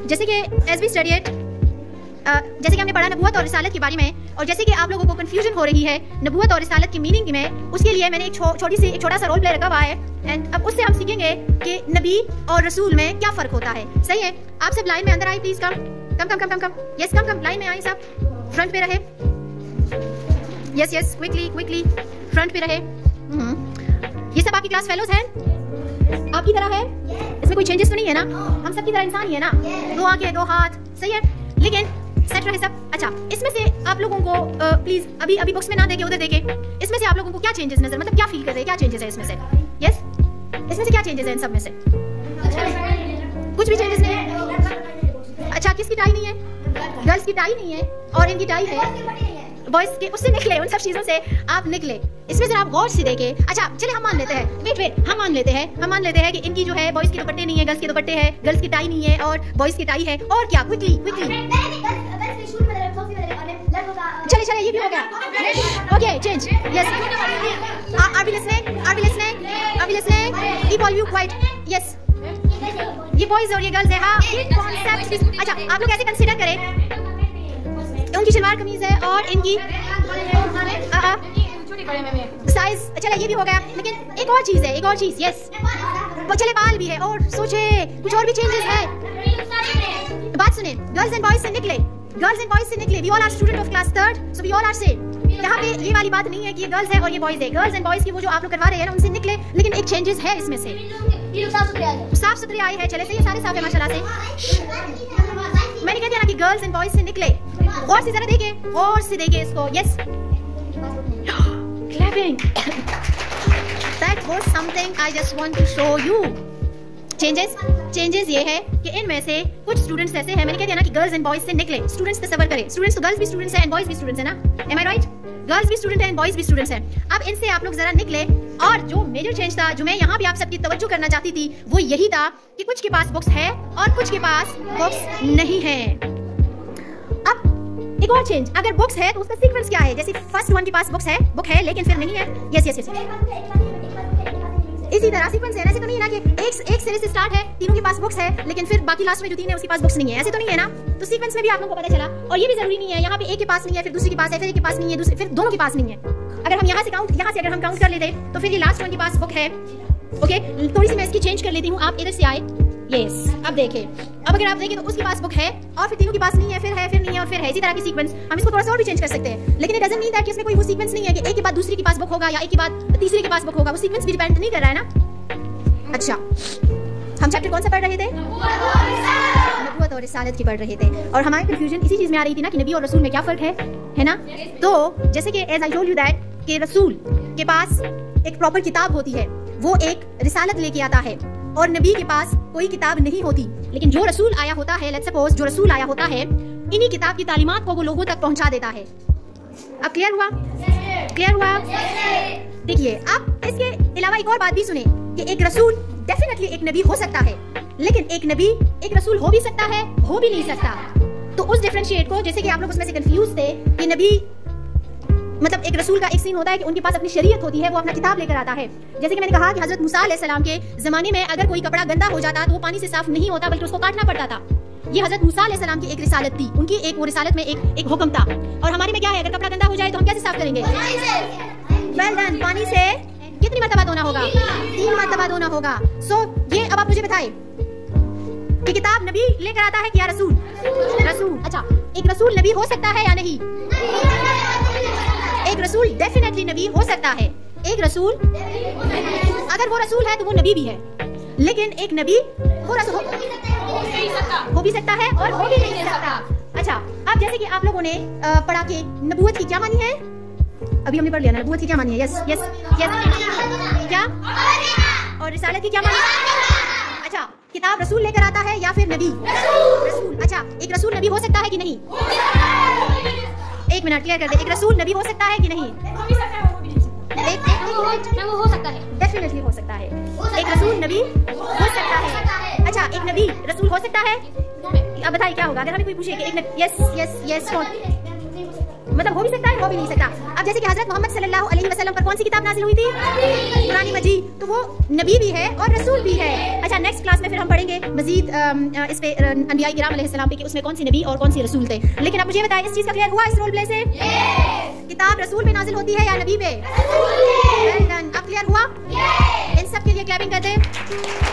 जैसे कि as we studied, जैसे कि हमने पढ़ा नबूवत और रिसालत के बारे में, और जैसे कि आप लोगों को कंफ्यूजन हो रही है नबूवत और रिसालत की मीनिंग में, उसके लिए मैंने एक छोटा सा रोल प्ले रखा हुआ है। एंड अब उससे हम सीखेंगे कि नबी और रसूल में क्या फ़र्क होता है। सही है? आप सब लाइन में अंदर आए please. Come yes, come line में आए सब, फ्रंट पे रहे। यस क्विकली फ्रंट पे रहे। ये सब आपकी क्लास फेलोज हैं, आपकी तरह है, इसमें कोई चेंजेस तो नहीं है ना? हम सब की तरह इंसान ही है ना? 2 आंखें 2 हाथ, सही है, लेकिन सेट रहे सब। अच्छा, इसमें से आप लोगों को प्लीज अभी बॉक्स में ना देके उधर देके, इसमें से आप लोगों को क्या चेंजेस नजर, मतलब क्या फील कर रहे हैं, क्या चेंजेस है इसमें से? यस, इसमें से क्या चेंजेस है इन सब में से? कुछ भी चेंजेस नहीं है। अच्छा, किसकी टाई नहीं है? गर्ल्स की टाई नहीं है और इनकी टाई है। बॉयज के उससे निकले, उन सब चीजों से आप निकले। इसमें से आप गौर से देखें। अच्छा चलिए हम मान लेते हैं, वेट हम मान लेते हैं कि इनकी जो है बॉयज के दुपट्टे नहीं है, गर्ल्स के दुपट्टे है, गर्ल्स की टाई नहीं है और बॉयज की टाई है। और क्या? क्विकली चलिए ये भी हो गया। Okay change. Yes, are we listening? Keep all you quiet. Yes, ये बॉयज और ये गर्ल्स है। हाँ, ये कॉन्सेप्ट। अच्छा, आप लोग ऐसे कंसीडर करें, उनकी शलवार कमीज है और इनकी साइज। चले ये भी हो गया, लेकिन एक और चीज है। यस, चले बाल भी है और सोचे कुछ और भी चेंजेस है। बात सुने, गर्ल्स एंड बॉयज से निकले। We all are student of class 3rd, so we all are same. यहाँ पे ये वाली बात नहीं है कि ये गर्ल्स है और ये बॉयज है। गर्ल्स एंड बॉयज की वो जो आप लोग करवा रहे हैं ना, उनसे निकले, लेकिन एक चेंजेस है इसमें से। साफ सुथरे आए हैं। चले से ये सारे साफ है माशाल्लाह से। मैंने कह दिया ना कि गर्ल्स एंड बॉयज से निकले। और से जरा देखे इसको। Yes, clapping. That was something I just want to show you. Changes ये है कि इनमें से कुछ स्टूडेंट्स ऐसे हैं, मैंने कह दिया ना कि गर्ल्स एंड बॉयज से निकले। स्टूडेंट्स तसव्वुर करें, स्टूडेंट्स तो गर्ल्स भी स्टूडेंट्स हैं एंड बॉयज भी स्टूडेंट्स हैं ना? एम आई राइट? गर्ल्स भी स्टूडेंट हैं एंड बॉयज भी स्टूडेंट्स हैं। अब इनसे आप लोग जरा निकले। और जो मेजर चेंज था, जो मैं यहाँ भी आप सबकी तवज्जो करना चाहती थी, वो यही था कि कुछ के पास बुक्स है और कुछ के पास बुक्स नहीं है। अब एक और चेंज, अगर बुक्स है तो उसका सीक्वेंस क्या है? जैसे फर्स्ट वन के पास बुक है लेकिन फिर नहीं है। यस, इसी तरह सीक्वेंस है। ऐसे तो नहीं है ना कि एक सिरे से स्टार्ट है, तीनों के पास बुक्स है, लेकिन फिर बाकी लास्ट में जो 3 है उसके पास बुक्स नहीं है। ऐसे तो नहीं है ना? तो सीक्वेंस में भी आप लोगों को पता चला। और ये भी जरूरी नहीं है, यहाँ पे एक के पास नहीं है, फिर दूसरे के पास है, फिर एक के पास नहीं है, फिर दोनों के पास नहीं है। अगर हम यहाँ से अगर हम काउंट कर लेते तो फिर ये लास्ट वन के पास बुक है। ओके, थोड़ी सी मैं इसकी चेंज कर लेती हूँ, आप इधर से आए। यस, अब देखें, अब अगर आप देखें तो उसके पास बुक है और फिर तीनों के पास नहीं है, फिर है, फिर नहीं है और फिर है। इसी तरह की सीक्वेंस हम इसको थोड़ा सा और भी चेंज कर सकते हैं, लेकिन इट डजंट मीन दैट कि इसमें कोई वो सीक्वेंस नहीं है कि एक के बाद दूसरे के पास बुक होगा या एक के बाद तीसरे के पास बुक होगा। वो सीक्वेंस भी डिपेंड नहीं कर रहा है ना? अच्छा, हम चैप्टर कौन सा पढ़ रहे थे? नबूवत और रिसालत की पढ़ रहे थे। और हमारी कंफ्यूजन इसी चीज में आ रही थी ना कि नबी और रसूल में क्या फर्क है ना? तो जैसे कि as I told you that कि रसूल के पास एक प्रॉपर किताब होती है, वो एक रिसालत लेके आता है, और नबी के पास कोई किताब नहीं होती। लेकिन जो रसूल आया होता है, लेट्स सपोज जो रसूल आया होता है, इन्हीं किताब की तालीमात को वो लोगों तक पहुंचा देता है। अब क्लियर हुआ? देखिए, अब इसके अलावा एक और बात भी सुने कि एक रसूल डेफिनेटली एक नबी हो सकता है, लेकिन एक नबी एक रसूल हो भी सकता है, हो भी नहीं सकता। तो उस डिफरेंशिएट को, जैसे कि आप लोग उसमें से कंफ्यूज थे कि नबी मतलब एक रसूल का एक सीन होता है कि उनके पास अपनी शरीयत होती है, वो अपना किताब लेकर आता है। जैसे कि मैंने कहा कि हजरत मूसा अलैहिस्सलाम के जमाने में अगर कोई कपड़ा गंदा हो जाता तो वो पानी से साफ नहीं होता, बल्कि उसको काटना पड़ता था। ये हजरत मूसा अलैहिस्सलाम की एक रिसालत थी, उनकी एक वो रिसालत में एक हुक्म था। और हमारे में क्या है, अगर कपड़ा गंदा हो जाए तो हम कैसे साफ करेंगे? वेल डन, पानी से कितनी मरतबा धोना होगा? 3 मरतबा धोना होगा। सो ये अब आप मुझे बताएं कि किताब नबी लेकर आता है क्या रसूल? अच्छा, एक रसूल नबी हो सकता है या नहीं? एक रसूल डेफिनेटली नबी हो सकता है। एक रसूल, अगर वो रसूल है तो वो नबी भी है, लेकिन एक नबी हो भी सकता है और हो भी नहीं सकता। अच्छा, अब जैसे कि आप लोगों ने पढ़ा कि नबूवत की क्या मानी है? अभी हमने पढ़ लिया ना, नबूवत की क्या मानी है? यस क्या? और रिसालत की क्या मानी है? अच्छा, किताब रसूल लेकर आता है या फिर नबी? रसूल। अच्छा, एक रसूल नबी हो सकता है कि नहीं? एक मिनट, क्लियर कर दे, एक रसूल नबी हो सकता है कि नहीं? वो हो सकता है, डेफिनेटली हो सकता है। एक रसूल नबी हो सकता है। अच्छा, एक नबी रसूल हो सकता है? अब बताइए क्या होगा अगर हमें कोई पूछे कि एक यस कौन? मतलब हो भी सकता है, हो भी नहीं सकता। अब जैसे कि हजरत मोहम्मद सल्लल्लाहु अलैहि वसल्लम पर कौन सी किताब नाजिल हुई थी? कुरान मजीद। तो वो नबी भी है और रसूल भी है। अच्छा, नेक्स्ट क्लास में फिर हम पढ़ेंगे मजीद इस पे अंबिया किराम अलैहिस्सलाम पे कि उसमें कौन सी नबी और कौन सी रसूल थे। लेकिन अब मुझे बताएं, इस चीज का क्लियर हुआ इस रोल प्ले से? किताब रसूल पे नाजिल होती है या नबी पे? Well done. अब क्लियर हुआ? इन सब के लिए क्लैपिंग करते हैं।